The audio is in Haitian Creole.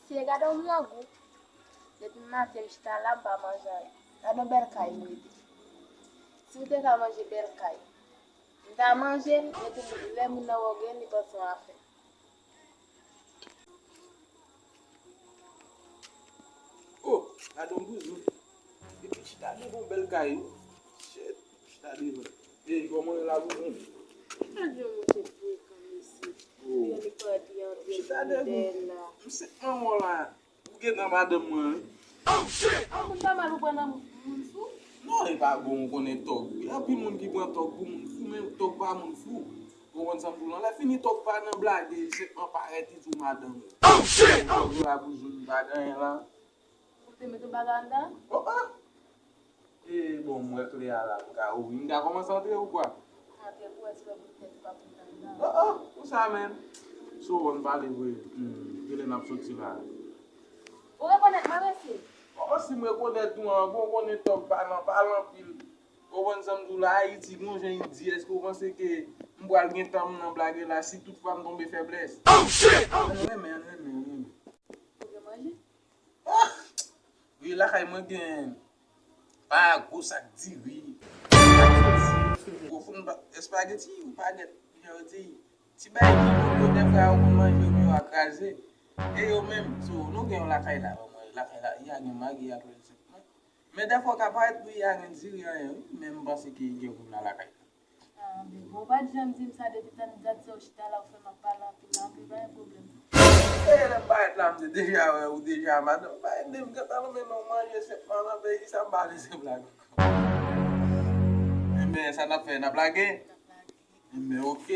Se gade ou rango. Depuis matin, j'étais là pour manger. Gade ou berkay mwen di. Si vous avez mangé berkay, vous avez mangé, les moun nan wogen, ni pas son affaire. Oh, gade un bouzou. E pi chita li bon berkay. Shit, chita li bon. E, comment la bouzou? Adieu, mon chéri, comme ici. Il y a des cordiaux, Chita des li là. bon. Mse maman la. Ou gen nan madame mwen. Ah, moun ta mal ou pren moun fou? Non, e pa bon konen tok. E api moun ki pren tok pou moun fou, men tok pa moun fou. Gon san pou lan. La fini tok pa nan blage, sekman pareti tou madame. Oh shit! Tok la bouzou bagan la. Ou te mette baganda? Oh ah! E bon mwen kle ala ka ou. Nga koman sante ou kwa? Ate pou eswe pou tete pa pou tanda. Oh ah! Ou sa men? So on pale vwe. Gelen ap soti la. Ou rekonet ma mesi? Oh si mwen konet nou an, bon konet tok palan pil. Ou wan samdou la Haiti, kon jen yi di, esko wanse ke mbwal gen tam nan blage la, si tout fwa m tombe febles. Oh shit! Anwen. Ou ge manje? Ah! Oui, la kay mwen gen pa gosak di, oui. Ou foun espageti ou baget, ti bay ki nou defra ou manje ou akraze. E yo men, so nou gen la kay la, la kay la, ya gen magi ya kreze. Mais des fois, quand il y a un Syrian, même pas ce qui est la caille. Ah, mais bon, pas de gens dire ça depuis tant d'années, je suis là, on fait ma parole, puis là, puis pas un problème. Et le bail là, c'est déjà ou déjà madame. Bail dem quand on met non manger c'est pas dans pays ça va les blagues. Mais ça n'a fait na blague. Mais OK.